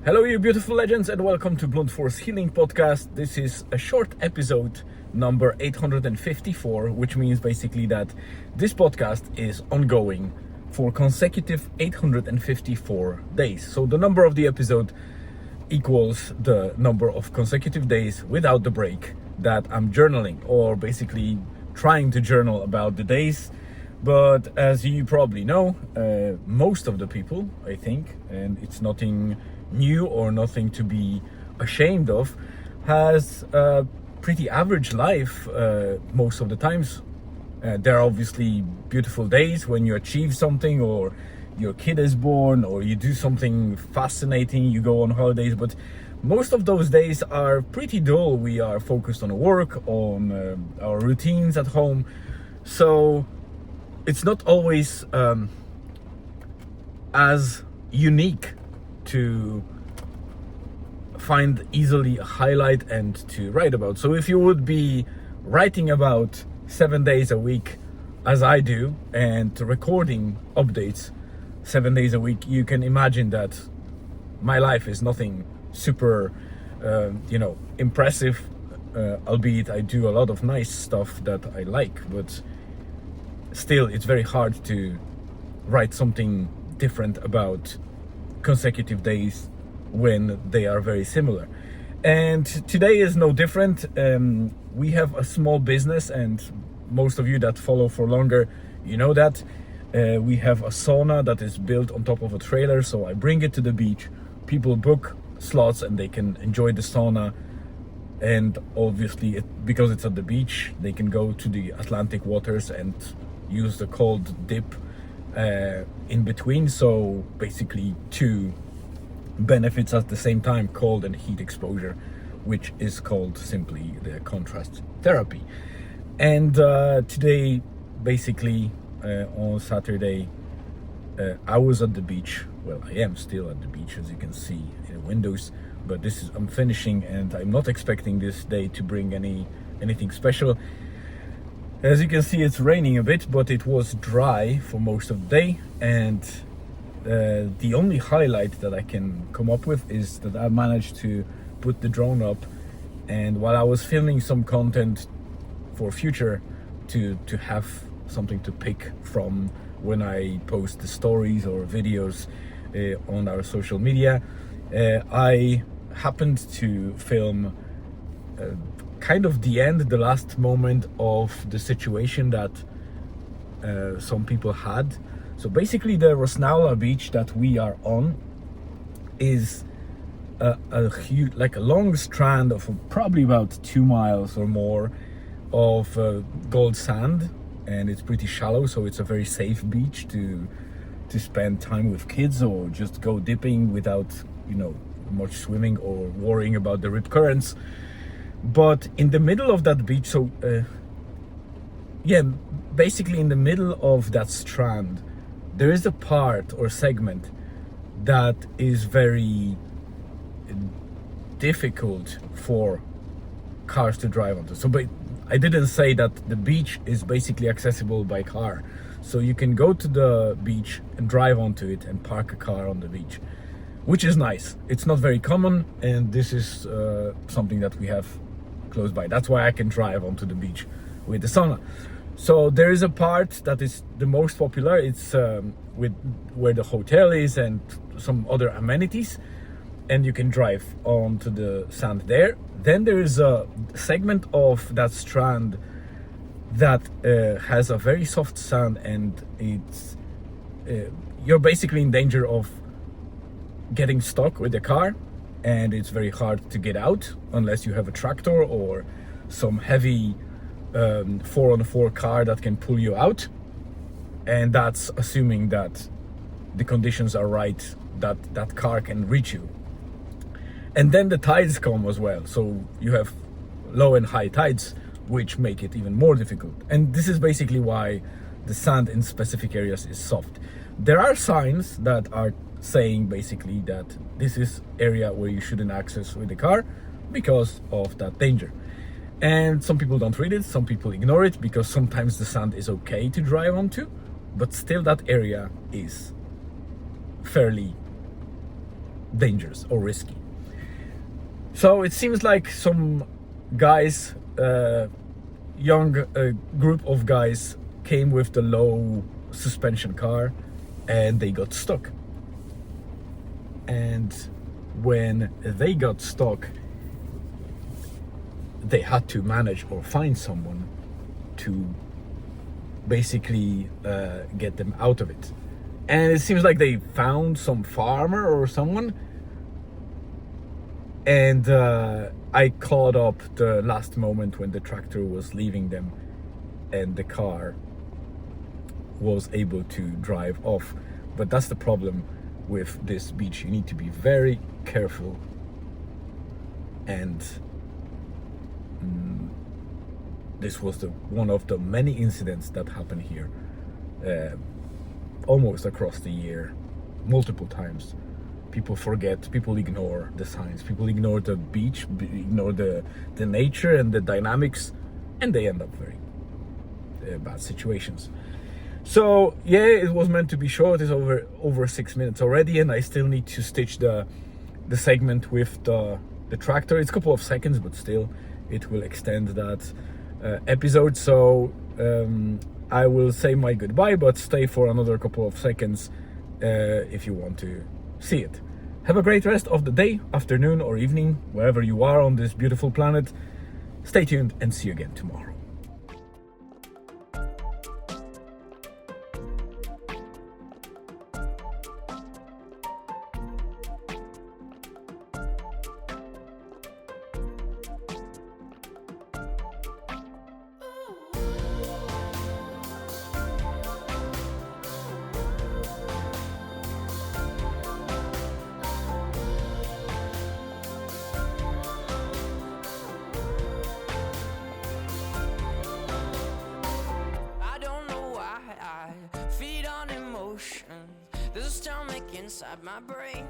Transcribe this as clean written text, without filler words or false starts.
Hello, you beautiful legends, and welcome to Blunt Force Healing Podcast. This is a short episode number 854, which means basically that this podcast is ongoing for consecutive 854 days. So the number of the episode equals the number of consecutive days without the break that I'm journaling, or basically trying to journal about the days. But as you probably know, most of the people, I think, and it's nothing new or nothing to be ashamed of, has a pretty average life most of the times. There are obviously beautiful days when you achieve something, or your kid is born, or you do something fascinating, you go on holidays, but most of those days are pretty dull. We are focused on work, on our routines at home, so it's not always as unique to find easily a highlight and to write about. So if you would be writing about 7 days a week as I do, and recording updates 7 days a week, you can imagine that my life is nothing super impressive, albeit I do a lot of nice stuff that I like, but still it's very hard to write something different about consecutive days when they are very similar. And today is no different. We have a small business, and most of you that follow for longer, you know that. We have a sauna that is built on top of a trailer, so I bring it to the beach. People book slots and they can enjoy the sauna, and obviously because it's at the beach, they can go to the Atlantic waters and use the cold dip in between. So basically two benefits at the same time: cold and heat exposure, which is called simply the contrast therapy. And today, basically on Saturday, I was at the beach. Well, I am still at the beach, as you can see in the windows, but I'm finishing, and I'm not expecting this day to bring anything special. As you can see, it's raining a bit, but it was dry for most of the day, and the only highlight that I can come up with is that I managed to put the drone up, and while I was filming some content for future to have something to pick from when I post the stories or videos on our social media, I happened to film kind of the last moment of the situation that some people had. So basically, the Rosnaula beach that we are on is a huge, like a long strand of probably about 2 miles or more of gold sand, and it's pretty shallow, so it's a very safe beach to spend time with kids, or just go dipping without much swimming or worrying about the rip currents. But in the middle of that beach, so basically in the middle of that strand, there is a part or segment that is very difficult for cars to drive onto. So, but I didn't say that the beach is basically accessible by car. So you can go to the beach and drive onto it and park a car on the beach, which is nice. It's not very common, and this is something that we have close by. That's why I can drive onto the beach with the sauna. So there is a part that is the most popular. It's with where the hotel is and some other amenities, and you can drive onto the sand there. Then there is a segment of that strand that has a very soft sand, and it's you're basically in danger of getting stuck with the car, and it's very hard to get out unless you have a tractor or some heavy 4x4 car that can pull you out, and that's assuming that the conditions are right, that that car can reach you. And then the tides come as well, so you have low and high tides, which make it even more difficult. And this is basically why the sand in specific areas is soft. There are signs that are saying basically that this is area where you shouldn't access with the car because of that danger. And some people don't read it, some people ignore it, because sometimes the sand is okay to drive onto, but still that area is fairly dangerous or risky. So it seems like some guys, young group of guys, came with the low suspension car and they got stuck. And when they got stuck, they had to manage or find someone to basically get them out of it. And it seems like they found some farmer or someone. And I caught up the last moment when the tractor was leaving them and the car was able to drive off. But that's the problem with this beach. You need to be very careful. And this was one of the many incidents that happened here almost across the year, multiple times. People forget, people ignore the signs, people ignore the beach, ignore the nature and the dynamics, and they end up very bad situations. So yeah, it was meant to be short. It's over 6 minutes already, and I still need to stitch the segment with the tractor. It's a couple of seconds, but still it will extend that episode. So I will say my goodbye, but stay for another couple of seconds if you want to see it. Have a great rest of the day, afternoon, or evening, wherever you are on this beautiful planet. Stay tuned and see you again tomorrow. Feed on emotion, there's a stomach inside my brain.